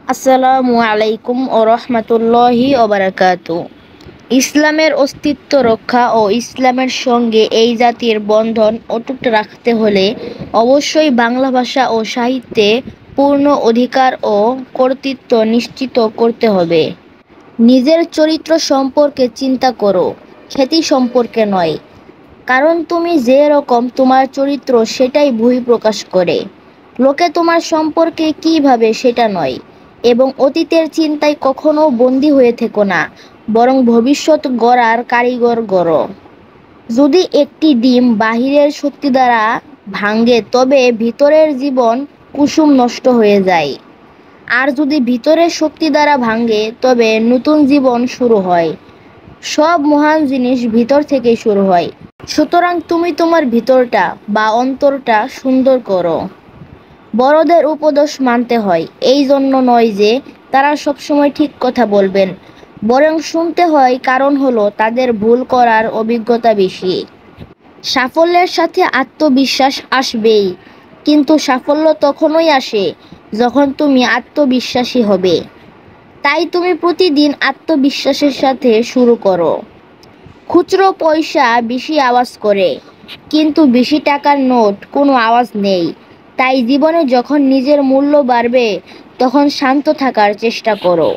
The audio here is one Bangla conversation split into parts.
আসসালামু আলাইকুম ও রহমতুল্লাহি ওবারাকাতু। ইসলামের অস্তিত্ব রক্ষা ও ইসলামের সঙ্গে এই জাতির বন্ধন অটুট রাখতে হলে অবশ্যই বাংলা ভাষা ও সাহিত্যে পূর্ণ অধিকার ও কর্তৃত্ব নিশ্চিত করতে হবে। নিজের চরিত্র সম্পর্কে চিন্তা করো, খ্যাতি সম্পর্কে নয়। কারণ তুমি যে রকম তোমার চরিত্র সেটাই বহিঃপ্রকাশ করে। লোকে তোমার সম্পর্কে কী ভাবে সেটা নয়। এবং অতীতের চিন্তায় কখনো বন্দী হয়ে থেকো না, বরং ভবিষ্যৎ গড়ার কারিগর গড়ো। যদি একটি ডিম বাহিরের শক্তি দ্বারা ভাঙে তবে ভিতরের জীবন কুসুম নষ্ট হয়ে যায়। আর যদি ভিতরের শক্তি দ্বারা ভাঙে তবে নতুন জীবন শুরু হয়। সব মহান জিনিস ভিতর থেকে শুরু হয়। সুতরাং তুমি তোমার ভিতরটা বা অন্তরটা সুন্দর করো। বড়দের উপদেশ মানতে হয়, এই জন্য নয় যে তারা সবসময় ঠিক কথা বলবেন, বরং শুনতে হয় কারণ হলো তাদের ভুল করার অভিজ্ঞতা বেশি। সাফল্যের সাথে আত্মবিশ্বাস আসবেই, কিন্তু সাফল্য তখনই আসে যখন তুমি আত্মবিশ্বাসী হবে। তাই তুমি প্রতিদিন আত্মবিশ্বাসের সাথে শুরু করো। খুচরো পয়সা বেশি আওয়াজ করে, কিন্তু বেশি টাকার নোট কোনো আওয়াজ নেই। তাই জীবনে যখন নিজের মূল্য বাড়বে তখন শান্ত থাকার চেষ্টা করো।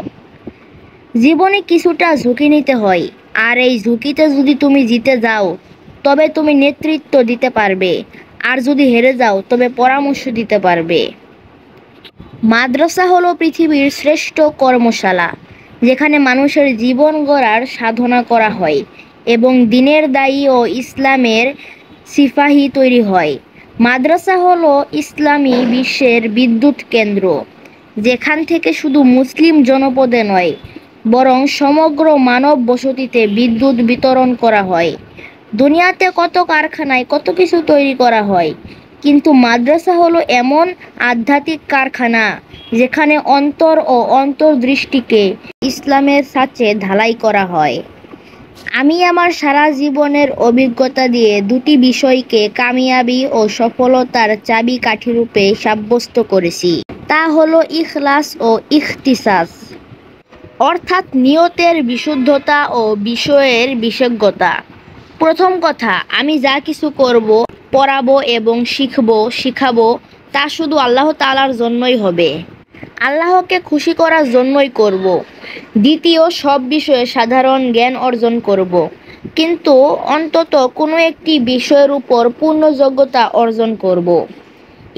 জীবনে কিছুটা ঝুঁকি নিতে হয়, আর এই ঝুঁকিতে যদি তুমি জিতে যাও তবে তুমি নেতৃত্ব দিতে পারবে, আর যদি হেরে যাও তবে পরামর্শ দিতে পারবে। মাদ্রাসা হলো পৃথিবীর শ্রেষ্ঠ কর্মশালা, যেখানে মানুষের জীবন গড়ার সাধনা করা হয় এবং দ্বীনের দায়ী ও ইসলামের সিপাহী তৈরি হয়। মাদ্রাসা হলো ইসলামী বিশ্বের বিদ্যুৎ কেন্দ্র, যেখান থেকে শুধু মুসলিম জনপদে নয় বরং সমগ্র মানব বসতিতে বিদ্যুৎ বিতরণ করা হয়। দুনিয়াতে কত কারখানায় কত কিছু তৈরি করা হয়, কিন্তু মাদ্রাসা হলো এমন আধ্যাত্মিক কারখানা যেখানে অন্তর ও অন্তর্দৃষ্টিকে ইসলামের সাথে ঢালাই করা হয়। আমি আমার সারা জীবনের অভিজ্ঞতা দিয়ে দুটি বিষয়কে কামিয়াবি ও সফলতার চাবিকাঠিরূপে সাব্যস্ত করেছি। তা হলো ইখলাস ও ইখতিসাস, অর্থাৎ নিয়তের বিশুদ্ধতা ও বিষয়ের বিশেষজ্ঞতা। প্রথম কথা, আমি যা কিছু করব, পড়াবো এবং শিখাবো তা শুধু আল্লাহ তাআলার জন্যই হবে, আল্লাহকে খুশি করার জন্যই করব। দ্বিতীয়, সব বিষয়ে সাধারণ জ্ঞান অর্জন করব, কিন্তু অন্তত কোনো একটি বিষয়ের উপর পূর্ণ যোগ্যতা অর্জন করব।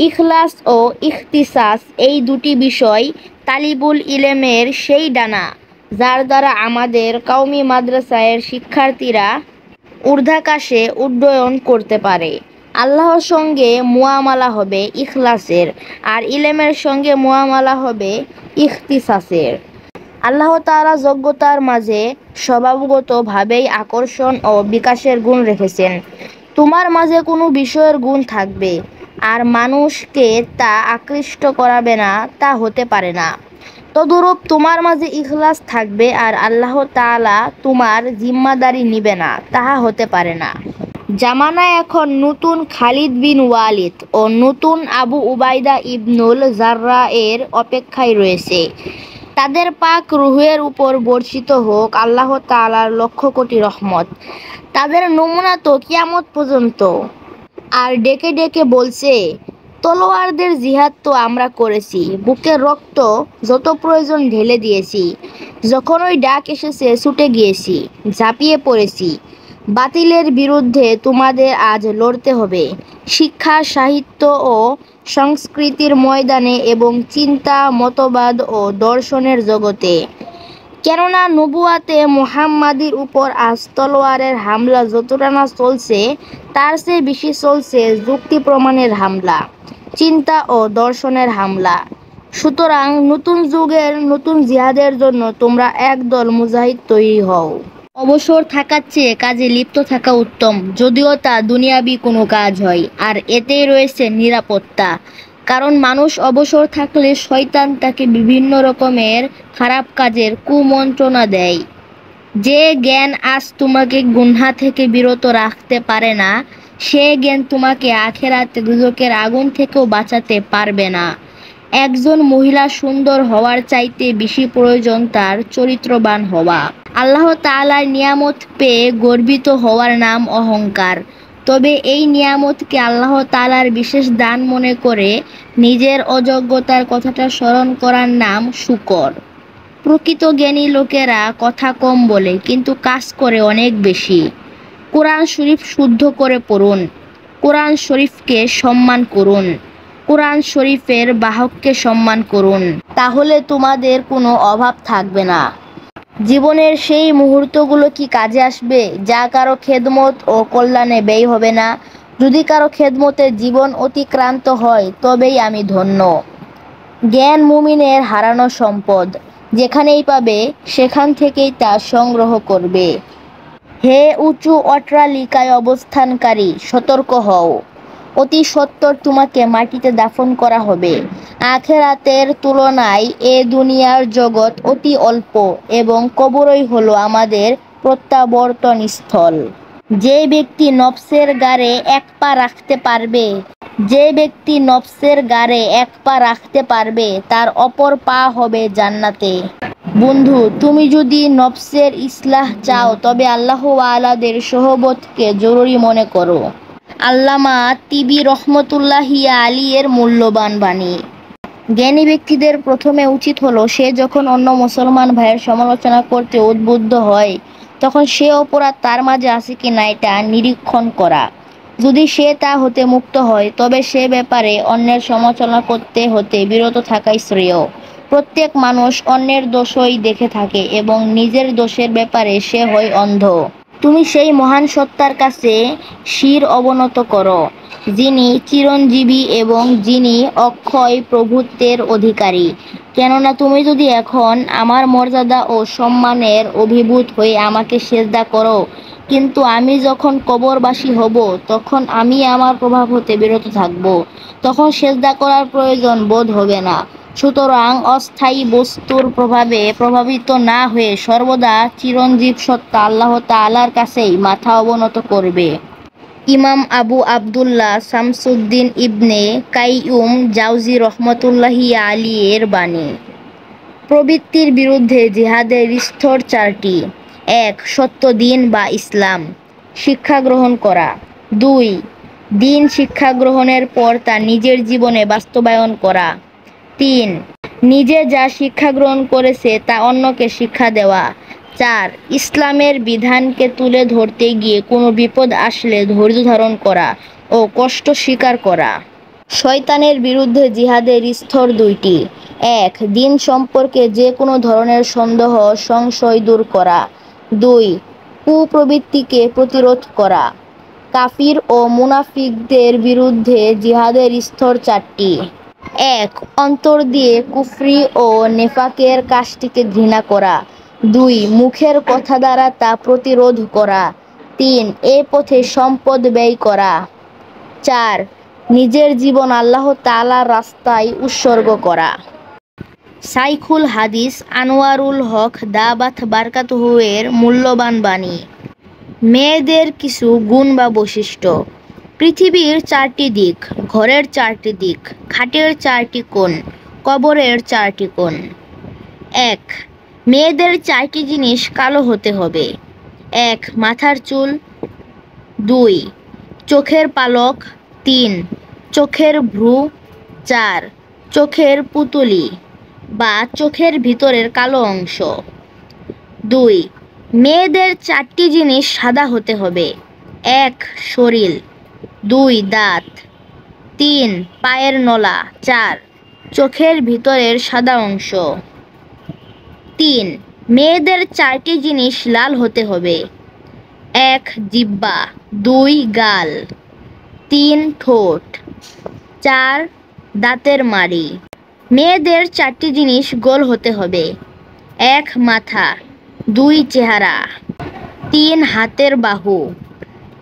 ইখলাস ও ইখতিসাস এই দুটি বিষয় তালিবুল ইলমের সেই ডানা, যার দ্বারা আমাদের কওমি মাদ্রাসায়ের শিক্ষার্থীরা ঊর্ধ্বাকাশে উড্ডয়ন করতে পারে। আল্লাহর সঙ্গে মুআমালা হবে ইখলাসের, আর ইলমের সঙ্গে মুআমালা হবে ইখতিসাসের। আল্লাহ তাআলা যোগ্যতার মাঝে স্বভাবগতভাবেই আকর্ষণ ও বিকাশের গুণ রেখেছেন। তোমার মাঝে কোনো বিষয়ের গুণ থাকবে, আর মানুষকে তা আকৃষ্ট করাবে না, তা হতে পারে না। তদুরূপ তোমার মাঝে ইখলাস থাকবে আর আল্লাহ তাআলা তোমার জিম্মাদারি নিবে না, তাহা হতে পারে না। জামানা এখন নতুন খালিদ বিন ওয়ালিদ ও নতুন আবু উবাইদা ইবনুল জাররাহ এর অপেক্ষায় রয়েছে। তাদের পাক রূহের উপর বর্ষিত হোক আল্লাহ তাআলার লক্ষ কোটি রহমত। তাদের নমুনা তো কিয়ামত পর্যন্ত। আর ডেকে ডেকে বলছে, তলোয়ারদের জিহাদ তো আমরা করেছি, বুকের রক্ত যত প্রয়োজন ঢেলে দিয়েছি। যখন ওই ডাক এসেছে ছুটে গিয়েছি, ঝাঁপিয়ে পড়েছি। বাতিলের বিরুদ্ধে তোমাদের আজ লড়তে হবে, শিক্ষা, সাহিত্য ও সংস্কৃতির ময়দানে এবং চিন্তা, মতবাদ ও দর্শনের জগতে। কেননা নবুয়াতে মুহাম্মাদীর উপর আজ তলোয়ারের হামলা যতটা না চলছে, তার চেয়ে বেশি চলছে যুক্তি প্রমাণের হামলা, চিন্তা ও দর্শনের হামলা। সুতরাং নতুন যুগের নতুন জিহাদের জন্য তোমরা একদল মুজাহিদ তৈরি হও। অবসর থাকার চেয়ে কাজে লিপ্ত থাকা উত্তম, যদিও তা দুনিয়াবি কোনো কাজ হয়, আর এতেই রয়েছে নিরাপত্তা। কারণ মানুষ অবসর থাকলে শয়তান তাকে বিভিন্ন রকমের খারাপ কাজের কুমন্ত্রণা দেয়। যে জ্ঞান আজ তোমাকে গুনাহ থেকে বিরত রাখতে পারে না, সে জ্ঞান তোমাকে আখিরাতে দুজকের আগুন থেকেও বাঁচাতে পারবে না। একজন মহিলা সুন্দর হওয়ার চাইতে বেশি প্রয়োজন তার চরিত্রবান হওয়া। আল্লাহ তাআলার নিয়ামত পেয়ে গর্বিত হওয়ার নাম অহংকার। তবে এই নিয়ামতকে আল্লাহ তাআলার বিশেষ দান মনে করে নিজের অযোগ্যতার কথাটা স্মরণ করার নাম শুকর। প্রকৃত জ্ঞানী লোকেরা কথা কম বলে কিন্তু কাজ করে অনেক বেশি। কোরআন শরীফ শুদ্ধ করে পড়ুন। কোরআন শরীফকে সম্মান করুন। কোরআন শরীফের বাহককে সম্মান করুন। তাহলে তোমাদের কোনো অভাব থাকবে না। জীবনের সেই মুহূর্তগুলো কি কাজে আসবে যা কারো খেদমত ও কল্যাণে ব্যয় হবে না? যদি কারো খেদমতে জীবন অতিক্রান্ত হয় তবেই আমি ধন্য। জ্ঞান মুমিনের হারানো সম্পদ। যেখানেই পাবে সেখান থেকেই তা সংগ্রহ করবে। হে উঁচু অট্টালিকায় অবস্থানকারী, সতর্ক হও। অতি সত্বর তোমাকে মাটিতে দাফন করা হবে। আখিরাতের তুলনায় এ দুনিয়ার জগৎ অতি অল্প এবং কবরই হলো আমাদের প্রত্যাবর্তন স্থল। যে ব্যক্তি নফসের গাড়ে এক পা রাখতে পারবে তার অপর পা হবে জান্নাতে। বন্ধু, তুমি যদি নফসের ইসলাহ চাও তবে আল্লাহ ওয়ালাদের সোহবতকে জরুরি মনে করো। আল্লামা তিবি রহমতুল্লাহি আলী এর মূল্যবান বাণী। জ্ঞানী ব্যক্তিদের প্রথমে উচিত হলো সে যখন অন্য মুসলমান ভাইয়ের সমালোচনা করতে উদ্বুদ্ধ হয় তখন সে অপরাধ তার মাঝে আছে কিনা এটা নিরীক্ষণ করা। যদি সে তা হতে মুক্ত হয় তবে সে ব্যাপারে অন্যের সমালোচনা করতে হতে বিরত থাকাই শ্রেয়। প্রত্যেক মানুষ অন্যের দোষই দেখে থাকে এবং নিজের দোষের ব্যাপারে সে হয় অন্ধ। তুমি সেই মহান সত্তার কাছে শির অবনত করো যিনি চিরঞ্জীবী এবং যিনি অক্ষয় প্রভুত্বের অধিকারী। কেননা তুমি যদি এখন আমার মর্যাদা ও সম্মানের অভিভূত হয়ে আমাকে সেজদা করো, কিন্তু আমি যখন কবরবাসী হব তখন আমি আমার প্রভাব হতে বিরত থাকব, তখন সেজদা করার প্রয়োজন বোধ হবে না। সুতরাং অস্থায়ী বস্তুর প্রভাবে প্রভাবিত না হয়ে সর্বদা চিরঞ্জীব সত্তা আল্লাহ তাআলার কাছেই মাথা অবনত করবে। ইমাম আবু আবদুল্লাহ শামসুদ্দিন ইবনে কাইয়ুম জাওজি রহমতুল্লাহি আলী এর বাণী। প্রবৃত্তির বিরুদ্ধে জিহাদের স্তর চারটি। ১. সত্য দিন বা ইসলাম শিক্ষা গ্রহণ করা। ২. দিন শিক্ষা গ্রহণের পর তা নিজের জীবনে বাস্তবায়ন করা। ৩. নিজে যা শিক্ষা গ্রহণ করেছে তা অন্যকে শিক্ষা দেওয়া। ৪. ইসলামের বিধানকে তুলে ধরতে গিয়ে কোনো বিপদ আসলে ধৈর্য ধারণ করা ও কষ্ট স্বীকার করা। শয়তানের বিরুদ্ধে জিহাদের স্তর দুইটি। ১. দিন সম্পর্কে যে কোনো ধরনের সন্দেহ সংশয় দূর করা। ২. কুপ্রবৃত্তিকে প্রতিরোধ করা। কাফির ও মুনাফিকদের বিরুদ্ধে জিহাদের স্তর চারটি। ১. অন্তর দিয়ে কুফরি ও নেফাকের কাজটিকে ঘৃণা করা। ২. মুখের কথা দ্বারা তা প্রতিরোধ করা। ৩. এ পথে সম্পদ ব্যয় করা। ৪. নিজের জীবন আল্লাহ তাআলার রাস্তায় উৎসর্গ করা। শাইখুল হাদিস আনোয়ারুল হক দাবাত বারকাতুহু এর মূল্যবান বাণী। মেয়েদের কিছু গুণ বা বৈশিষ্ট্য। পৃথিবীর চারটি দিক, ঘরের চারটি দিক, খাটের চারটি কোণ, কবরের চারটি কোণ। ১. মেয়েদের চারটি জিনিস কালো হতে হবে। ১. মাথার চুল। ২. চোখের পালক। ৩. চোখের ভ্রু। ৪. চোখের পুঁটুলি বা চোখের ভিতরের কালো অংশ। ২. মেয়েদের চারটি জিনিস সাদা হতে হবে। ১. শরীর। ২. দাঁত। ৩. পায়ের নলা। ৪. চোখের ভিতরের সাদা অংশ। ৩. মেয়েদের চারটি জিনিস লাল হতে হবে। ১. জিহ্বা। ২. গাল। ৩. ঠোঁট। ৪. দাঁতের মাড়ি। মেয়েদের চারটি জিনিস গোল হতে হবে। ১. মাথা। ২. চেহারা। ৩. হাতের বাহু।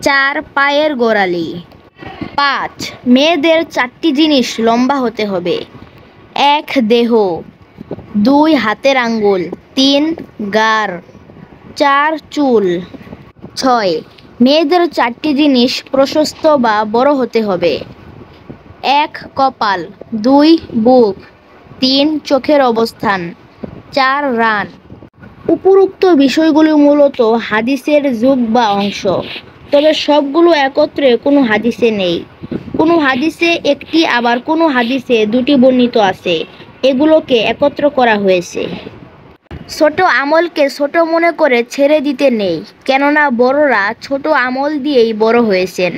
৪. পায়ের গোড়ালি। ৫. মেয়েদের চারটি জিনিস লম্বা হতে হবে। ১. দেহ। ২. হাতের আঙ্গুল। ৩. গাড়। ৪. চুল। ৬. মেয়েদের চারটি জিনিস প্রশস্ত বা বড় হতে হবে। ১. কপাল। ২. বুক। 3. চোখের অবস্থান। 4. রান। উপরোক্ত বিষয়গুলো মূলত হাদিসের যুগ বা অংশ, তবে সবগুলো একত্রে কোনো হাদিসে নেই। কোনো হাদিসে একটি, আবার কোনো হাদিসে দুটি বর্ণিত আছে। এগুলোকে একত্র করা হয়েছে। ছোট আমলকে ছোট মনে করে ছেড়ে দিতে নেই, কেননা বড়রা ছোট আমল দিয়েই বড় হয়েছেন।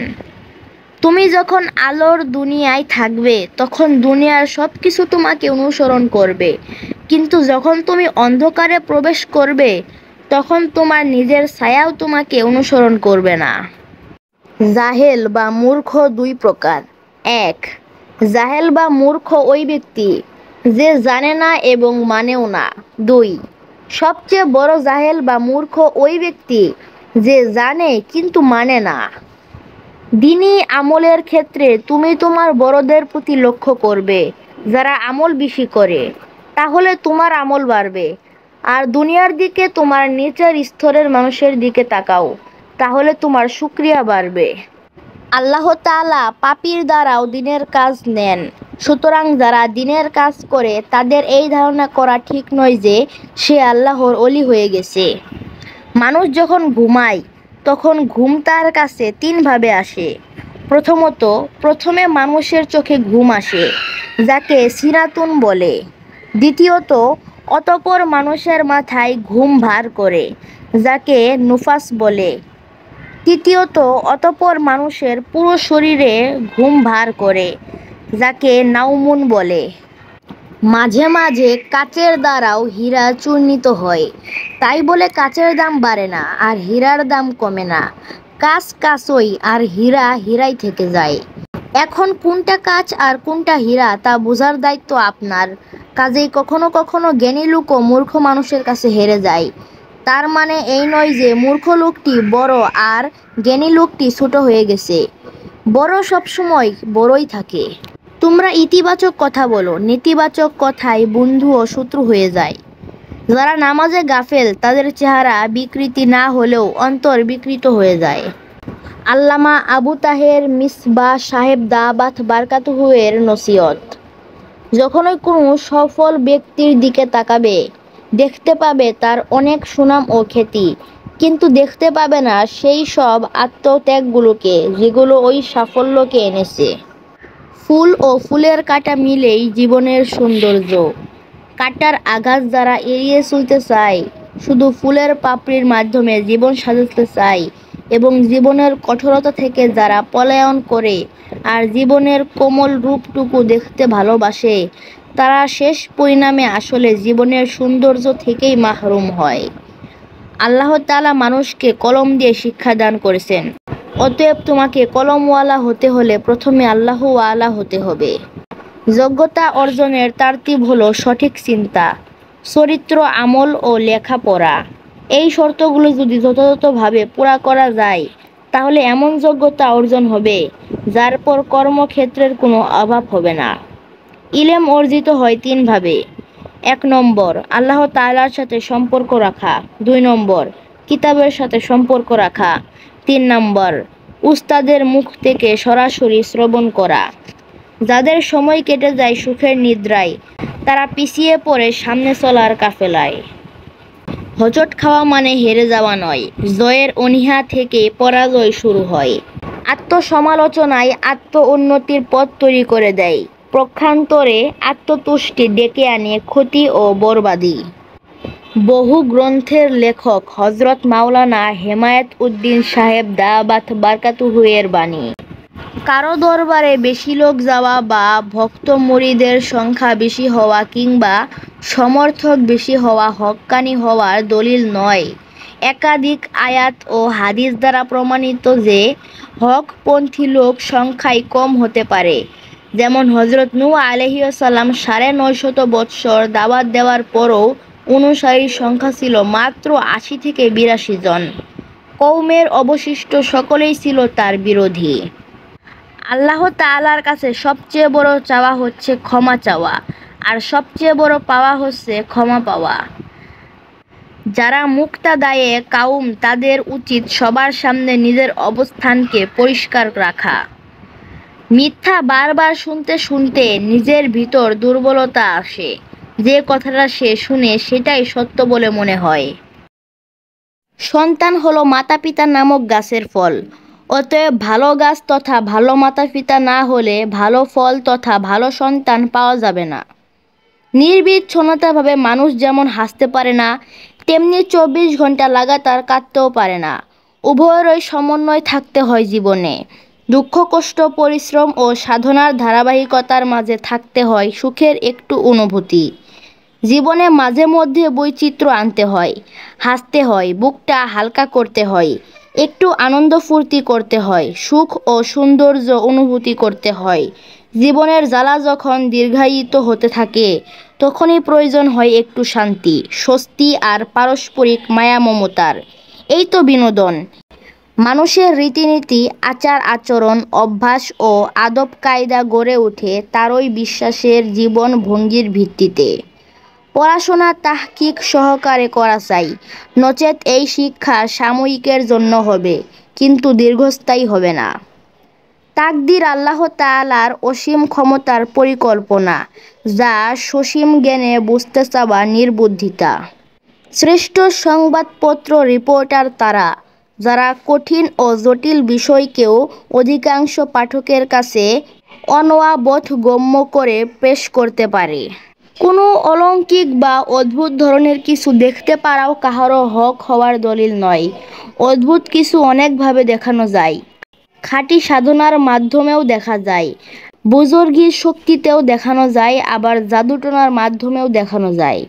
তুমি যখন আলোর দুনিয়ায় থাকবে তখন দুনিয়ার সব কিছু তোমাকে অনুসরণ করবে, কিন্তু যখন তুমি অন্ধকারে প্রবেশ করবে তখন তোমার নিজের ছায়াও তোমাকে অনুসরণ করবে না। জাহেল বা মূর্খ 2 প্রকার। 1. জাহেল বা মূর্খ ওই ব্যক্তি যে জানে না এবং মানেও না। 2. সবচেয়ে বড় জাহেল বা মূর্খ ওই ব্যক্তি যে জানে কিন্তু মানে না। দ্বীনি আমলের ক্ষেত্রে তুমি তোমার বড়দের প্রতি লক্ষ্য করবে, যারা আমল বেশি করে, তাহলে তোমার আমল বাড়বে। আর দুনিয়ার দিকে তোমার নিচের স্তরের মানুষের দিকে তাকাও, তাহলে তোমার শুকরিয়া বাড়বে। আল্লাহ তাআলা পাপীর দ্বারাও দ্বীনের কাজ নেন, সুতরাং যারা দ্বীনের কাজ করে তাদের এই ধারণা করা ঠিক নয় যে সে আল্লাহর ওলি হয়ে গেছে। মানুষ যখন ঘুমায় তখন ঘুম তার কাছে 3 ভাবে আসে। প্রথমে মানুষের চোখে ঘুম আসে, যাকে সিনাতুন বলে। দ্বিতীয়ত, অতঃপর মানুষের মাথায় ঘুম ভার করে, যাকে নুফাস বলে। তৃতীয়ত, অতঃপর মানুষের পুরো শরীরে ঘুম ভার করে, যাকে নাউমুন বলে। মাঝে মাঝে কাচের দ্বারাও হীরা চূর্ণিত হয়, তাই বলে কাচের দাম বাড়ে না আর হীরার দাম কমে না। কাচ কাচই আর হীরা হীরাই থেকে যায়। এখন কোনটা কাচ আর কোনটা হীরা তা বোঝার দায়িত্ব আপনার। কাজেই কখনো কখনো জ্ঞানী লোকও মূর্খ মানুষের কাছে হেরে যায়। তার মানে এই নয় যে মূর্খ লোকটি বড় আর জ্ঞানী লোকটি ছোট হয়ে গেছে। বড় সবসময় বড়ই থাকে। তোমরা ইতিবাচক কথা বলো, নেতিবাচক কথায় বন্ধু ও শত্রু হয়ে যায়। যারা নামাজে গাফেল তাদের চেহারা বিকৃতি না হলেও অন্তর বিকৃত হয়ে যায়। আল্লামা আবু তাহের মিসবাহ সাহেব দাওয়াত বারকাতুহু এর নসিহত। যখনই কোনো সফল ব্যক্তির দিকে তাকাবে দেখতে পাবে তার অনেক সুনাম ও খ্যাতি, কিন্তু দেখতে পাবে না সেই সব আত্মত্যাগগুলোকে যেগুলো ওই সাফল্যকে এনেছে। ফুল ও ফুলের কাঁটা মিলেই জীবনের সৌন্দর্য। কাঁটার আঘাত যারা এড়িয়ে চলতে চায়, শুধু ফুলের পাপড়ির মাধ্যমে জীবন সাজাতে চায়, এবং জীবনের কঠোরতা থেকে যারা পলায়ন করে আর জীবনের কোমল রূপটুকু দেখতে ভালোবাসে, তারা শেষ পরিণামে আসলে জীবনের সৌন্দর্য থেকেই মাহরুম হয়। আল্লাহ তাআলা মানুষকে কলম দিয়ে শিক্ষা দান করেছেন, অতএব তোমাকে কলমওয়ালা হতে হলে প্রথমে আল্লাহওয়ালা হতে হবে। যোগ্যতা অর্জনের তারতিব হলো সঠিক চিন্তা, চরিত্র, আমল ও লেখাপড়া। এই শর্তগুলো যদি যথাযথভাবে পুরা করা যায় তাহলে এমন যোগ্যতা অর্জন হবে যার পর কর্মক্ষেত্রের কোনো অভাব হবে না। ইলম অর্জিত হয় 3 ভাবে। 1 নম্বর, আল্লাহ তাআলার সাথে সম্পর্ক রাখা। 2 নম্বর, কিতাবের সাথে সম্পর্ক রাখা। 3 নম্বর, উস্তাদের মুখ থেকে সরাসরি শ্রবণ করা। যাদের সময় কেটে যায় সুখের নিদ্রায়, তারা পিছিয়ে পড়ে সামনে চলার কাফেলায়। হোঁচট খাওয়া মানে হেরে যাওয়া নয়, জয়ের অনীহা থেকে পরাজয় শুরু হয়। আত্মসমালোচনায় আত্ম উন্নতির পথ তৈরি করে দেয়, পক্ষান্তরে আত্মতুষ্টি ডেকে আনে ক্ষতি ও বরবাদি। বহু গ্রন্থের লেখক হযরত মাওলানা হেমায়েত উদ্দিন সাহেব দাওয়াত বারকাতুহু এর বাণী। কারো দরবারে বেশি লোক যাওয়া বা ভক্ত মুরিদের সংখ্যা বেশি হওয়া কিংবা সমর্থক বেশি হওয়া হক্কানি হওয়ার দলিল নয়। একাধিক আয়াত ও হাদিস দ্বারা প্রমাণিত যে হকপন্থী লোক সংখ্যায় কম হতে পারে। যেমন হযরত নূহ আলাইহিস সালাম ৯৫০ বৎসর দাওয়াত দেওয়ার পরও অনুসারীর সংখ্যা ছিল মাত্র ৮০ থেকে ৮২ জন। কওমের অবশিষ্ট সকলেই ছিল তার বিরোধী। আল্লাহ তাআলার কাছে সবচেয়ে বড় চাওয়া হচ্ছে ক্ষমা চাওয়া, আর সবচেয়ে বড় পাওয়া হচ্ছে ক্ষমা পাওয়া। যারা মুক্তাদায়ে কাউম তাদের উচিত সবার সামনে নিজের অবস্থানকে পরিষ্কার রাখা। মিথ্যা বারবার শুনতে শুনতে নিজের ভিতর দুর্বলতা আসে। যে কথাটা সে শুনে সেটাই সত্য বলে মনে হয়। সন্তান হলো মাতা পিতা নামক গাছের ফল। অতএব ভালো গাছ তথা ভালো মাতা পিতা না হলে ভালো ফল তথা ভালো সন্তান পাওয়া যাবে না। নির্বিচ্ছিন্নতাভাবে মানুষ যেমন হাসতে পারে না, তেমনি 24 ঘন্টা লাগাতার কাঁদতেও পারে না। উভয়েরই সমন্বয় থাকতে হয় জীবনে। দুঃখ কষ্ট পরিশ্রম ও সাধনার ধারাবাহিকতার মাঝে থাকতে হয় সুখের একটু অনুভূতি। জীবনে মাঝে মধ্যে বৈচিত্র্য আনতে হয়, হাসতে হয়, বুকটা হালকা করতে হয়, একটু আনন্দ ফুর্তি করতে হয়, সুখ ও সৌন্দর্য অনুভূতি করতে হয়। জীবনের জ্বালা যখন দীর্ঘায়িত হতে থাকে তখনই প্রয়োজন হয় একটু শান্তি, স্বস্তি আর পারস্পরিক মায়া মমতার। এই তো বিনোদন। মানুষের রীতিনীতি, আচার আচরণ, অভ্যাস ও আদব কায়দা গড়ে ওঠে তারই বিশ্বাসের জীবন ভঙ্গির ভিত্তিতে। পড়াশোনা তাহকিক সহকারে করা চাই, নচেৎ এই শিক্ষা সাময়িকের জন্য হবে, কিন্তু দীর্ঘস্থায়ী হবে না। তাকদির আল্লাহ তাআলার অসীম ক্ষমতার পরিকল্পনা, যা সসীম জ্ঞানে বুঝতে চাওয়া নির্বুদ্ধিতা। শ্রেষ্ঠ সংবাদপত্র রিপোর্টার তারা, যারা কঠিন ও জটিল বিষয়কেও অধিকাংশ পাঠকের কাছে অনববোধগম্য করে পেশ করতে পারে। কোনো অলৌকিক বা অদ্ভুত ধরনের কিছু দেখতে পারাও কাহারও হক হওয়ার দলিল নয়। অদ্ভুত কিছু অনেকভাবে দেখানো যায়। খাঁটি সাধনার মাধ্যমেও দেখা যায়, বুজুর্গির শক্তিতেও দেখানো যায়, আবার জাদুটোনার মাধ্যমেও দেখানো যায়।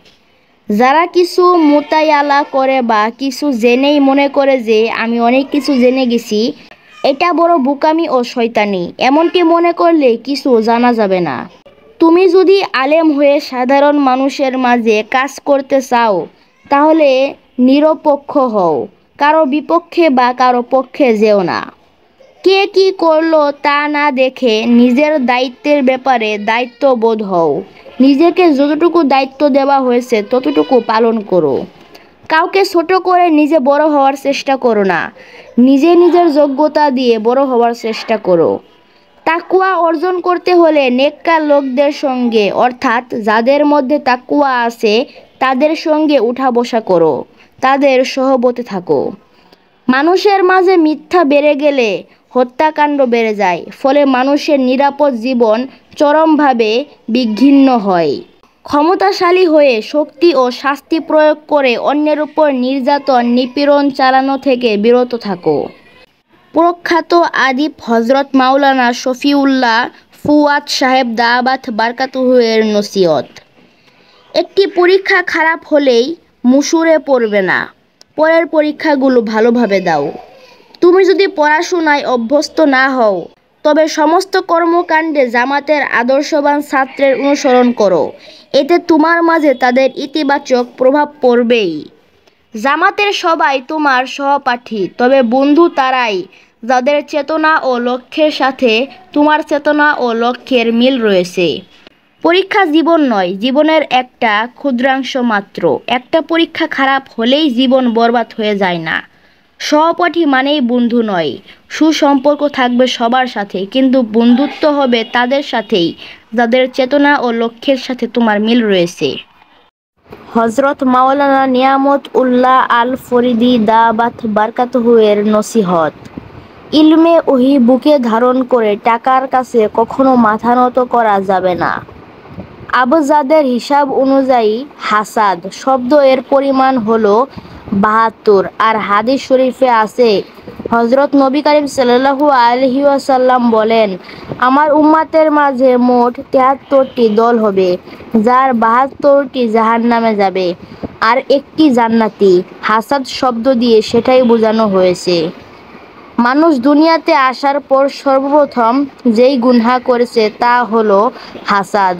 যারা কিছু মোতায়ালা করে বা কিছু জেনেই মনে করে যে আমি অনেক কিছু জেনে গেছি, এটা বড় বোকামি ও শয়তানি। এমনটি মনে করলে কিছু জানা যাবে না। তুমি যদি আলেম হয়ে সাধারণ মানুষের মাঝে কাজ করতে চাও, তাহলে নিরপেক্ষ হও, কারো বিপক্ষে বা কারো পক্ষে যেও না। কে কি করলো তা না দেখে নিজের দায়িত্বের ব্যাপারে দায়িত্ববোধ হও। নিজেকে যতটুকু দায়িত্ব দেওয়া হয়েছে ততটুকু পালন করো। কাউকে ছোট করে নিজে বড় হওয়ার চেষ্টা করো না। নিজে নিজের যোগ্যতা দিয়ে বড় হওয়ার চেষ্টা করো। তাকওয়া অর্জন করতে হলে নেককার লোকদের সঙ্গে, অর্থাৎ যাদের মধ্যে তাকওয়া আছে তাদের সঙ্গে উঠা বসা করো, তাদের সহবতে থাকো। মানুষের মাঝে মিথ্যা বেড়ে গেলে হত্যাকাণ্ড বেড়ে যায়, ফলে মানুষের নিরাপদ জীবন চরমভাবে বিঘ্নিত হয়। ক্ষমতাশালী হয়ে শক্তি ও শাস্তি প্রয়োগ করে অন্যের উপর নির্যাতন নিপীড়ন চালানো থেকে বিরত থাকো। প্রখ্যাত আদিব হজরত মাওলানা শফিউল্লাহ ফুয়াদ সাহেব দাওয়াত বারকাতুহু এর নসিহত। একটি পরীক্ষা খারাপ হলেই মুসুরে পড়বে না, পরের পরীক্ষাগুলো ভালোভাবে দাও। তুমি যদি পড়াশোনায় অভ্যস্ত না হও, তবে সমস্ত কর্মকাণ্ডে জামাতের আদর্শবান ছাত্রের অনুসরণ করো, এতে তোমার মাঝে তাদের ইতিবাচক প্রভাব পড়বেই। জামাতের সবাই তোমার সহপাঠী, তবে বন্ধু তারাই যাদের চেতনা ও লক্ষ্যের সাথে তোমার চেতনা ও লক্ষ্যের মিল রয়েছে। পরীক্ষা জীবন নয়, জীবনের একটা ক্ষুদ্রাংশ মাত্র। একটা পরীক্ষা খারাপ হলেই জীবন বরবাদ হয়ে যায় না। সহপাঠী মানেই বন্ধু নয়। সুসম্পর্ক থাকবে সবার সাথে, কিন্তু বন্ধুত্ব হবে তাদের সাথেই যাদের চেতনা ও লক্ষ্যের সাথে তোমার মিল রয়েছে। হজরত মাওলানা নিয়ামত উল্লাহ আল ফরিদি দাওয়াত বারকাতুহু এর নসিহত। ইলমে ওহী বুকে ধারণ করে টাকার কাছে কখনো মাথা নত করা যাবে না। আবজাদের হিসাব অনুযায়ী হাসাদ শব্দ এর পরিমাণ হলো ৭২, আর হাদিস শরীফে আছে, হজরত নবী করিম সাল্লাল্লাহু আলাইহি ওয়াসাল্লাম বলেন, আমার উম্মতের মাঝে মোট ৭৩টি দল হবে, যার ৭২টি জাহান্নামে যাবে আর একটি জান্নাতি। হাসাদ শব্দ দিয়ে সেটাই বোঝানো হয়েছে। মানুষ দুনিয়াতে আসার পর সর্বপ্রথম যেই গুনাহ করেছে তা হলো হাসাদ,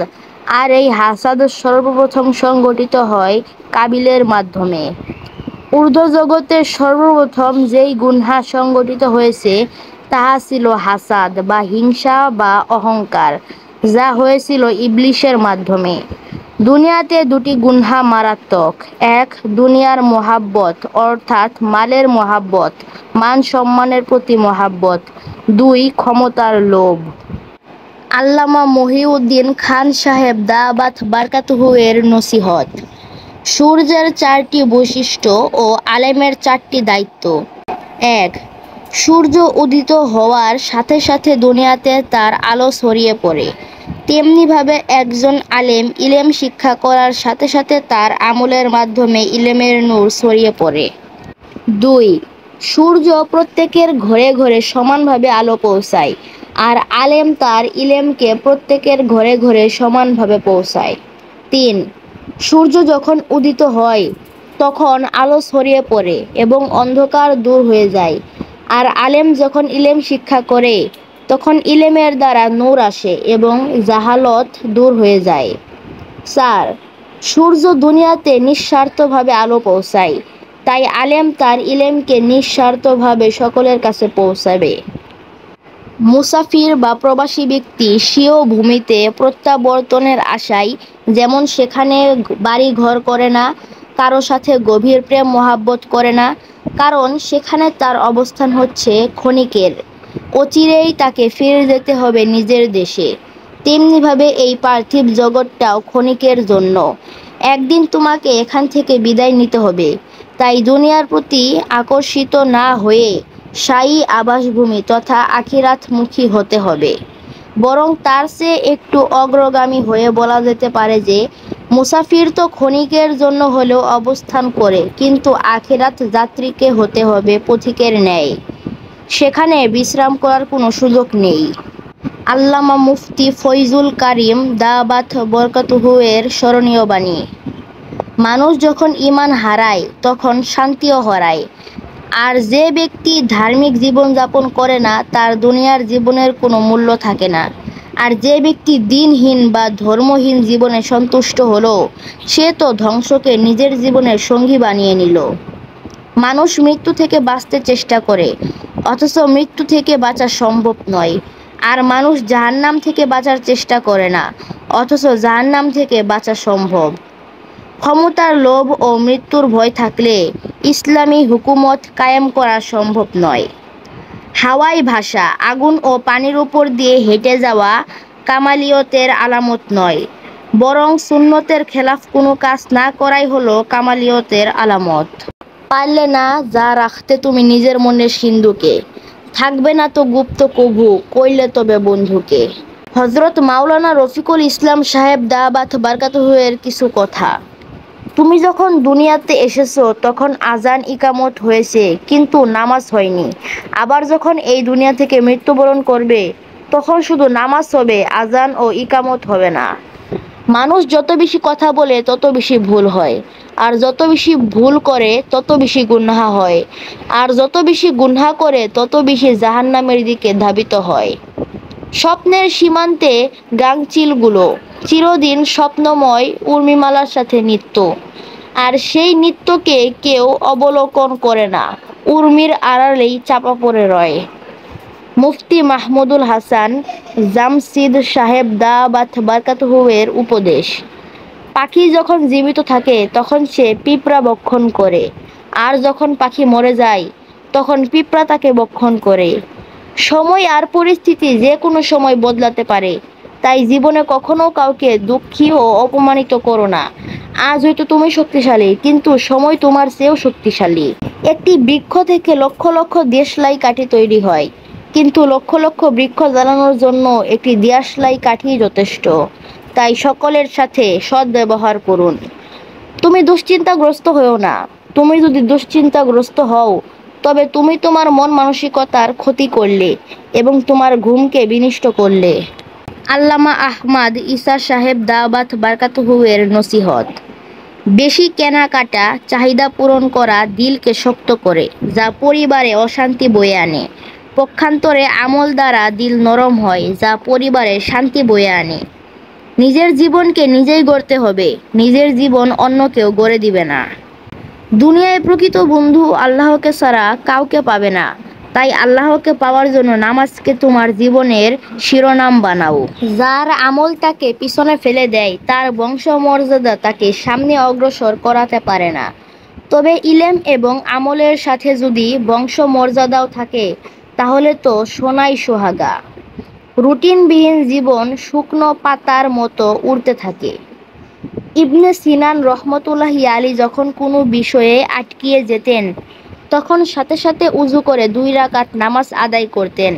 আর এই হাসাদ সর্বপ্রথম সংগঠিত হয় কাবিলের মাধ্যমে। ঊর্ধ্বজগতে সর্বপ্রথম যেই গুনাহ সংগঠিত হয়েছে তাহা ছিল হাসাদ বা হিংসা বা অহংকার, যা হয়েছিল ইবলীসের মাধ্যমে। দুনিয়াতে দুটি গুনাহ মারাত্মক। এক, দুনিয়ার মোহাব্বত, অর্থাৎ মালের মোহাব্বত, মান সম্মানের প্রতি মোহাব্বত। দুই, ক্ষমতার লোভ। আল্লামা মহিউদ্দিন খান সাহেব দাওয়াত বারকাতুহু এর নসিহত। সূর্যের 4টি বৈশিষ্ট্য ও আলেমের 4টি দায়িত্ব। 1. সূর্য উদিত হওয়ার সাথে সাথে দুনিয়াতে তার আলো ছড়িয়ে পড়ে। তেমনিভাবে একজন আলেম ইলম শিক্ষা করার সাথে সাথে তার আমলের মাধ্যমে ইলমের নূর ছড়িয়ে পড়ে। 2. সূর্য প্রত্যেকের ঘরে ঘরে সমানভাবে আলো পৌঁছায়, আর আলেম তার ইলমকে প্রত্যেকের ঘরে ঘরে সমানভাবে পৌঁছায়। 3. সূর্য যখন উদিত হয় তখন আলো ছড়িয়ে পড়ে এবং অন্ধকার দূর হয়ে যায়, আর আলেম যখন ইলম শিক্ষা করে তখন ইলমের দ্বারা নূর আসে এবং জাহালত দূর হয়ে যায়। 4. সূর্য দুনিয়াতে নিঃস্বার্থভাবে আলো পৌঁছায়, তাই আলেম তার ইলমকে নিঃস্বার্থভাবে সকলের কাছে পৌঁছাবে। মুসাফির বা প্রবাসী ব্যক্তি স্বীয় ভূমিতে প্রত্যাবর্তনের আশায় যেমন সেখানে বাড়ি ঘর করে না, কারো সাথে গভীর প্রেম মহাব্বত করে না, কারণ সেখানে তার অবস্থান হচ্ছে ক্ষণিকের, অচিরেই তাকে ফিরে যেতে হবে নিজের দেশে। তেমনিভাবে এই পার্থিব জগৎটাও ক্ষণিকের জন্য, একদিন তোমাকে এখান থেকে বিদায় নিতে হবে। তাই দুনিয়ার প্রতি আকর্ষিত না হয়ে স্থায়ী আবাসভূমি তথা আখিরাতমুখী হতে হবে। বরং তার চেয়ে একটু অগ্রগামী হয়ে বলা যেতে পারে যে, মুসাফির তো ক্ষণিকের জন্য হলেও অবস্থান করে, কিন্তু আখিরাত যাত্রীকে হতে হবে পথিকের ন্যায়, সেখানে বিশ্রাম করার কোনো সুযোগ নেই। আল্লামা মুফতি ফয়জুল কারীম দাওয়াত বরকাতুহু এর স্মরণীয় বাণী। মানুষ যখন ঈমান হারায় তখন শান্তিও হারায়। আর যে ব্যক্তি ধার্মিক জীবনযাপন করে না তার দুনিয়ার জীবনের কোনো মূল্য থাকে না। আর যে ব্যক্তি দিনহীন বা ধর্মহীন জীবনে সন্তুষ্ট হলো সে তো ধ্বংসকে নিজের জীবনের সঙ্গী বানিয়ে নিল। মানুষ মৃত্যু থেকে বাঁচতে চেষ্টা করে, অথচ মৃত্যু থেকে বাঁচা সম্ভব নয়। আর মানুষ জাহান্নাম থেকে বাঁচার চেষ্টা করে না, অথচ জাহান্নাম থেকে বাঁচা সম্ভব। ক্ষমতার লোভ ও মৃত্যুর ভয় থাকলে ইসলামী হুকুমত কায়েম করা সম্ভব নয়। হাওয়াই ভাষা, আগুন ও পানির উপর দিয়ে হেঁটে যাওয়া কামালিয়তের আলামত নয়, বরং সুন্নতের খেলাফ কোনো কাজ না করাই হলো কামালিয়তের আলামত। পারলে না যা রাখতে তুমি নিজের মনের সিন্ধুকে, থাকবে না তো গুপ্ত কভু, কইলে তবে বন্ধুকে। হযরত মাওলানা রফিকুল ইসলাম সাহেব দাওয়াত বারকাতুহু এর কিছু কথা। তুমি যখন দুনিয়াতে এসেছো তখন আজান ইকামত হয়েছে কিন্তু নামাজ হয়নি। আবার যখন এই দুনিয়া থেকে মৃত্যুবরণ করবে তখন শুধু নামাজ হবে, আজান ও ইকামত হবে না। মানুষ যত বেশি কথা বলে তত বেশি ভুল হয়, আর যত বেশি ভুল করে তত বেশি গুনাহ হয়, আর যত বেশি গুনাহ করে তত বেশি জাহান্নামের দিকে ধাবিত হয়। স্বপ্নের সীমান্তে গাংচিলগুলো চিরদিন স্বপ্নময় উর্মিমালার সাথে নৃত্য, আর সেই নৃত্যকে কেউ অবলোকন করে না, উর্মির আড়ালেই চাপা পড়ে রয়। মুফতি মাহমুদুল হাসান জামশিদ সাহেব দাওয়াত বারকাতুহু এর উপদেশ। পাখি যখন জীবিত থাকে তখন সে পিঁপড়া ভক্ষণ করে, আর যখন পাখি মরে যায় তখন পিঁপড়া তাকে ভক্ষণ করে। সময় আর পরিস্থিতি যে কোনো সময় বদলাতে পারে, তাই জীবনে কখনো কাউকে দুঃখী ও অপমানিত করো না। আজ হয়তো তুমি শক্তিশালী, কিন্তু সময় তোমার চেয়েও শক্তিশালী। একটি বৃক্ষ থেকে লক্ষ লক্ষ দেশলাই কাঠি তৈরি হয়, কিন্তু লক্ষ লক্ষ বৃক্ষ জ্বালানোর জন্য একটি দেশলাই কাঠি যথেষ্ট। তাই সকলের সাথে সদ্ব্যবহার করুন। তুমি দুশ্চিন্তাগ্রস্ত হও না। তুমি যদি দুশ্চিন্তাগ্রস্ত হও তবে তুমি তোমার মন মানসিকতার ক্ষতি করলে এবং তোমার ঘুমকে বিনষ্ট করলে। আল্লামা আহমদ ঈসা সাহেব দাওয়াত বারকাতুহু এর নসিহত। বেশি কেনাকাটা, চাহিদা পূরণ করা দিলকে শক্ত করে, যা পরিবারে অশান্তি বয়ে আনে। পক্ষান্তরে আমল দ্বারা দিল নরম হয়, যা পরিবারে শান্তি বয়ে আনে। নিজের জীবনকে নিজেই গড়তে হবে, নিজের জীবন অন্য কেউ গড়ে দিবে না। দুনিয়ায় প্রকৃত বন্ধু আল্লাহকে ছাড়া কাউকে পাবে না। তাই আল্লাহকে পাওয়ার জন্য নামাজকে তোমার জীবনের শিরোনাম বানাও। যার আমল তাকে পিছনে ফেলে দেয় তার বংশমর্যাদা তাকে সামনে অগ্রসর করাতে পারে না। তবে ইলম এবং আমলের সাথে যদি বংশমর্যাদাও থাকে তাহলে তো সোনাই সোহাগা। রুটিনবিহীন জীবন শুকনো পাতার মতো উড়তে থাকে। ইবনে সিনান রহমতুল্লাহি আলী যখন কোনো বিষয়ে আটকিয়ে যেতেন তখন সাথে সাথে উজু করে 2 রাকাত নামাজ আদায় করতেন।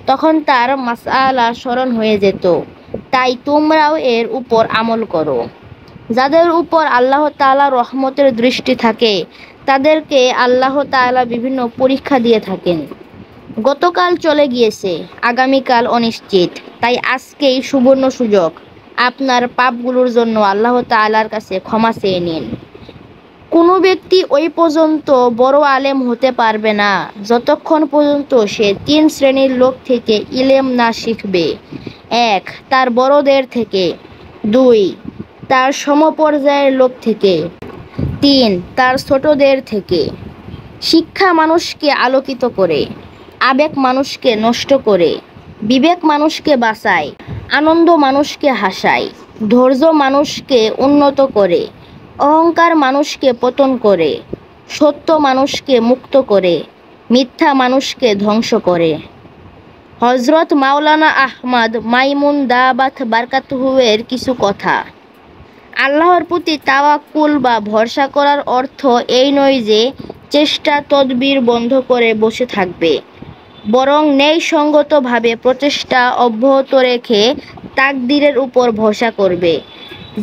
তখন তার মাসআলা স্মরণ হয়ে যেত। তাই তোমরাও এর উপর আমল করো। যাদের উপর আল্লাহ তাআলা রহমতের দৃষ্টি থাকে তাদেরকে আল্লাহ তাআলা বিভিন্ন পরীক্ষা দিয়ে থাকেন। গতকাল চলে গিয়েছে, আগামীকাল অনিশ্চিত। তাই আজকেই সুবর্ণ সুযোগ। আপনার পাপগুলোর জন্য আল্লাহ তাআলার কাছে ক্ষমা চেয়ে নিন। কোনো ব্যক্তি ওই পর্যন্ত বড় আলেম হতে পারবে না যতক্ষণ পর্যন্ত সে 3 শ্রেণীর লোক থেকে ইলম না শিখবে। 1. তার বড়দের থেকে। 2. তার সমপর্যায়ের লোক থেকে। 3. তার ছোটদের থেকে। শিক্ষা মানুষকে আলোকিত করে, আবেগ মানুষকে নষ্ট করে, বিবেক মানুষকে বাঁচায়, আনন্দ মানুষকে হাসায়, ধৈর্য মানুষকে উন্নত করে, অহংকার মানুষকে পতন করে, সত্য মানুষকে মুক্ত করে, মিথ্যা মানুষকে ধ্বংস করে। হযরত মাওলানা আহমদ মাইমুন দাবাত বারকাতুহু এর কিছু কথা। আল্লাহর প্রতি তাওয়াক্কুল বা ভরসা করার অর্থ এই নয় যে চেষ্টা তদবির বন্ধ করে বসে থাকবে, বরং ন্যায়সঙ্গতভাবে প্রচেষ্টা অব্যাহত রেখে তাকদীরের উপর ভরসা করবে।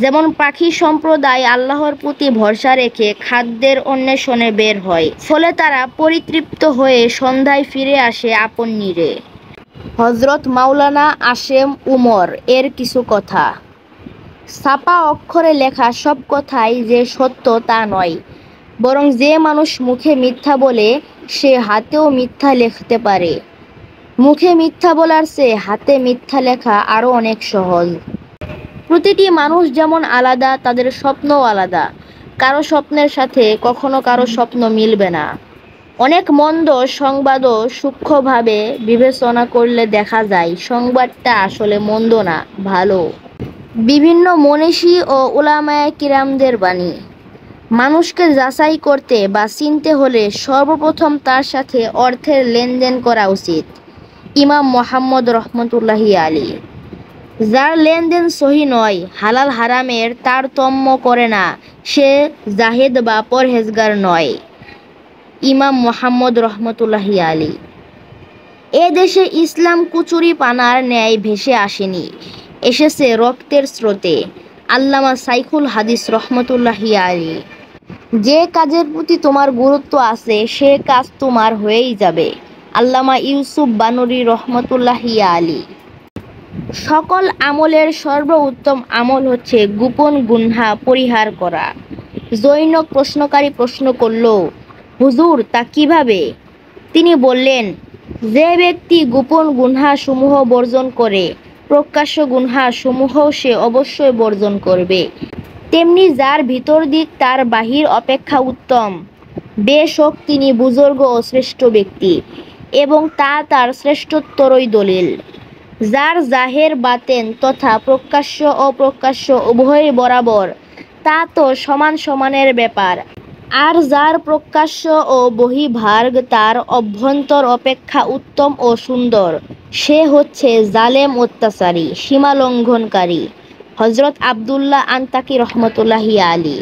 যেমন পাখি সম্প্রদায় আল্লাহর প্রতি ভরসা রেখে খাদ্যের অন্বেষণে বের হয়, ফলে তারা পরিতৃপ্ত হয়ে সন্ধ্যায় ফিরে আসে আপন নীড়ে। হযরত মাওলানা আশেম উমর এর কিছু কথা। ছাপা অক্ষরে লেখা সব কথাই যে সত্য তা নয়, বরং যে মানুষ মুখে মিথ্যা বলে সে হাতেও মিথ্যা লিখতে পারে। মুখে মিথ্যা বলার চেয়ে হাতে মিথ্যা লেখা আরও অনেক সহজ। প্রতিটি মানুষ যেমন আলাদা, তাদের স্বপ্নও আলাদা। কারো স্বপ্নের সাথে কখনো কারো স্বপ্ন মিলবে না। অনেক মন্দ সংবাদও সূক্ষ্মভাবে বিবেচনা করলে দেখা যায় সংবাদটা আসলে মন্দ না, ভালো। বিভিন্ন মনীষী ও উলামায়ে কিরামদের বাণী। মানুষকে যাচাই করতে বা চিনতে হলে সর্বপ্রথম তার সাথে অর্থের লেনদেন করা উচিত। ইমাম মুহাম্মদ রহমতুল্লাহি আলী। যার লেনদেন সহি নয়, হালাল হারামের তারতম্য করে না, সে জাহেদ বা পরহেজগার নয়। ইমাম মুহাম্মদ রহমতুল্লাহি আলী। এ দেশে ইসলাম কুচুরি পানার ন্যায় ভেসে আসেনি, এসেছে রক্তের স্রোতে। আল্লামা সাইখুল হাদিস রহমতুল্লাহি আলী। যে কাজের প্রতি তোমার গুরুত্ব আছে সে কাজ তোমার হয়েই যাবে। আল্লামা ইউসুফ বানুরী রহমতুল্লাহি আলী। সকল আমলের সর্বোত্তম আমল হচ্ছে গোপন গুনাহ পরিহার করা। জৈনক প্রশ্নকারী প্রশ্ন করল, হুজুর তা কিভাবে? তিনি বললেন, যে ব্যক্তি গোপন গুনাহ সমূহ বর্জন করে প্রকাশ্য গুনাহ সমূহ সে অবশ্যই বর্জন করবে। তেমনি যার ভিতর দিক তার বাহির অপেক্ষা উত্তম, বেশক তিনি বুজুর্গ ও শ্রেষ্ঠ ব্যক্তি এবং তা তার শ্রেষ্ঠত্বরই দলিল। যার জাহের বাতেন তথা প্রকাশ্য অপ্রকাশ্য উভয় বরাবর, তা তো সমান সমানের ব্যাপার। আর যার প্রকাশ্য ও বহির্ভাগ তার অভ্যন্তর অপেক্ষা উত্তম ও সুন্দর, সে হচ্ছে জালেম অত্যাচারী সীমালঙ্ঘনকারী। হযরত আব্দুল্লাহ আনতাকি রহমতুল্লাহি আলী।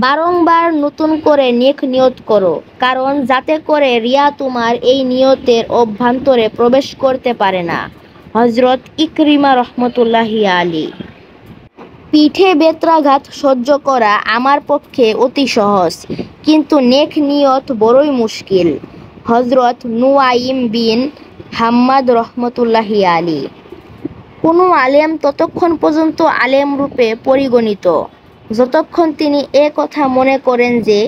বারংবার নতুন করে নেক নিয়ত করো, কারণ যাতে করে রিয়া তোমার এই নিয়তের অভ্যন্তরে প্রবেশ করতে পারে না। হযরত ইকরিমা রহমতুল্লাহি আলী। পিঠে বেত্রাঘাত সহ্য করা আমার পক্ষে অতি সহজ, কিন্তু নেক নিয়ত বড়ই মুশকিল। হযরত নুআইম বিন হাম্মাদ রহমতুল্লাহি আলী। কোনো আলেম ততক্ষণ পর্যন্ত আলেম রূপে পরিগণিত যতক্ষণ তিনি এ কথা মনে করেন যে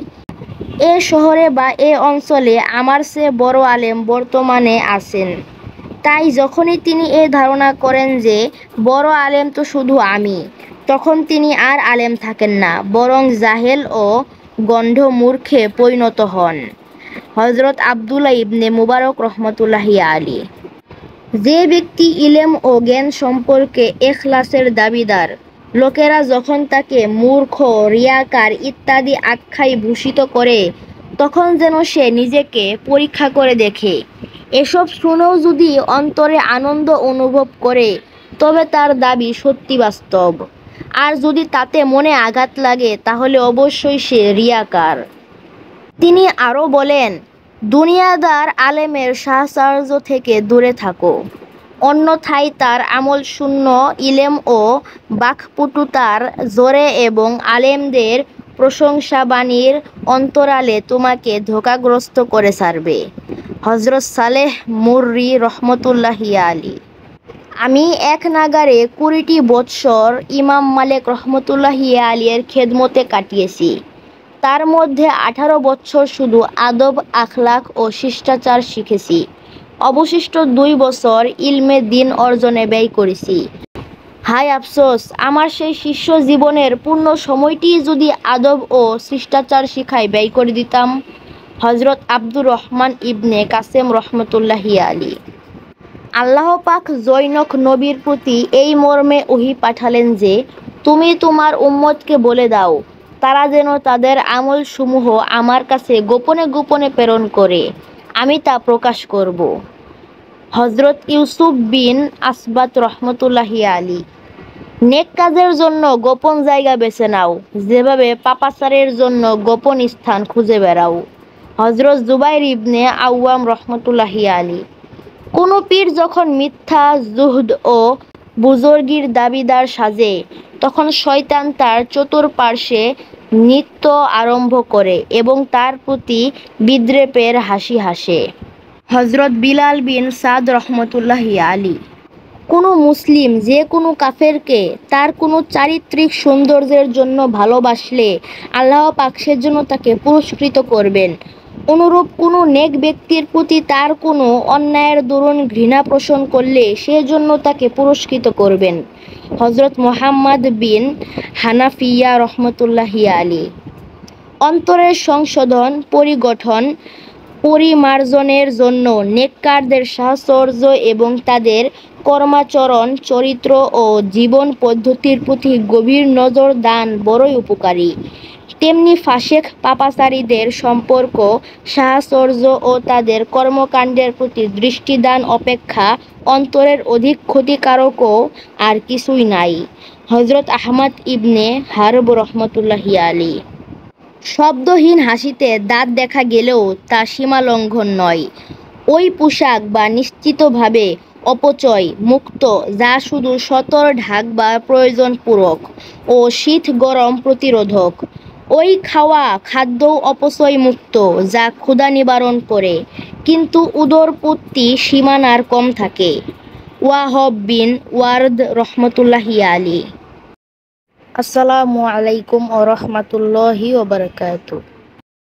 এ শহরে বা এ অঞ্চলে আমার চেয়ে বড় আলেম বর্তমানে আছেন। তাই যখনই তিনি এ ধারণা করেন যে বড় আলেম তো শুধু আমি, তখন তিনি আর আলেম থাকেন না, বরং জাহেল ও গণ্ড-মূর্খে পরিণত হন। হযরত আব্দুল্লাহ ইবনে মুবারক রহমতুল্লাহি আলী। যে ব্যক্তি ইলম ও জ্ঞান সম্পর্কে ইখলাসের দাবিদার, লোকেরা যখন তাকে মূর্খ, রিয়াকার ইত্যাদি আখ্যায় ভূষিত করে, তখন যেন সে নিজেকে পরীক্ষা করে দেখে এসব শুনেও যদি অন্তরে আনন্দ অনুভব করে তবে তার দাবি সত্যি বাস্তব। আর যদি তাতে মনে আঘাত লাগে তাহলে অবশ্যই সে রিয়াকার। তিনি আরও বলেন, দুনিয়াদার আলেমের সাহচর্য থেকে দূরে থাকো, অন্যথায় তার আমল শূন্য ইলেম ও বাকপটুতার জোরে এবং আলেমদের প্রশংসাবাণীর অন্তরালে তোমাকে ধোঁকাগ্রস্ত করে ছাড়বে। হজরত সালেহ মুররি রহমতুল্লাহি আলী। আমি এক নাগারে 20টি বৎসর ইমাম মালিক রহমতুল্লাহি আলীর খেদমতে কাটিয়েছি। তার মধ্যে 18 বছর শুধু আদব আখলাক ও শিষ্টাচার শিখেছি। অবশিষ্ট 2 বছর ইলমে দ্বীন অর্জনে ব্যয় করেছি। হায় আফসোস, আমার সেই শিষ্য জীবনের পূর্ণ সময়টি যদি আদব ও শিষ্টাচার শিখায় ব্যয় করে দিতাম। হজরত আব্দুর রহমান ইবনে কাসেম রহমতুল্লাহি আলী। আল্লাহ পাক জৈনক নবীর প্রতি এই মর্মে ওহী পাঠালেন যে, তুমি তোমার উম্মতকে বলে দাও তারা যেন তাদের আমলসমূহ আমার কাছে গোপনে গোপনে প্রেরণ করে, আমি তা প্রকাশ করব। হজরত ইউসুফ বিন আসবাত রহমতুল্লাহি আলী। নেক কাজের জন্য গোপন জায়গা বেছে নাও, যেভাবে পাপাচারের জন্য গোপন স্থান খুঁজে বেড়াও। হজরত জুবাইর ইবনে আওয়াম রহমতুল্লাহি আলী। কোনো পীর যখন মিথ্যা জুহদ ও বুজুর্গির দাবিদার সাজে তখন শয়তান তার চতুর্পার্শ্বে নৃত্য আরম্ভ করে এবং তার প্রতি বিদ্রূপের হাসি হাসে। হজরত বিলাল বিন সাদ রহমতুল্লাহি আলী। কোনো মুসলিম যে কোনো কাফেরকে তার কোনো চারিত্রিক সৌন্দর্যের জন্য ভালোবাসলে আল্লাহ পাক সেজন্য তাকে পুরস্কৃত করবেন। অনুরূপ কোনো নেক ব্যক্তির প্রতি তার কোনো অন্যায়ের দরুন ঘৃণা পোষণ করলে সেজন্য তাকে পুরস্কৃত করবেন। হজরত মুহাম্মদ বিন হানাফিয়া রহমতুল্লাহি আলী। অন্তরের সংশোধন, পরিগঠন, পরিমার্জনের জন্য নেককারদের সাহচর্য এবং তাদের কর্মাচরণ, চরিত্র ও জীবন পদ্ধতির প্রতি গভীর নজর দান বড়ই উপকারী। তেমনি ফাসেক পাপাচারীদের সম্পর্ক, সাহচর্য ও তাদের কর্মকাণ্ডের প্রতি দৃষ্টিদান অপেক্ষা অন্তরের অধিক ক্ষতিকারকও আর কিছুই নাই। হজরত আহমদ ইবনে হারব রহমতুল্লাহি আলী। শব্দহীন হাসিতে দাঁত দেখা গেলেও তা সীমালঙ্ঘন নয়। ওই পোশাক বা নিশ্চিতভাবে অপচয় মুক্ত যা শুধু সতর ঢাকবার প্রয়োজন পূরক ও শীত গরম প্রতিরোধক। ওই খাওয়া খাদ্যও অপচয় মুক্ত যা ক্ষুধা নিবারণ করে কিন্তু উদরপূর্তি সীমানার কম থাকে। ওয়াহব বিন ওয়ারদ রহমতুল্লাহি আলী। আসসালামু আলাইকুম ওয়া রাহমাতুল্লাহি ওয়া বারাকাতুহু।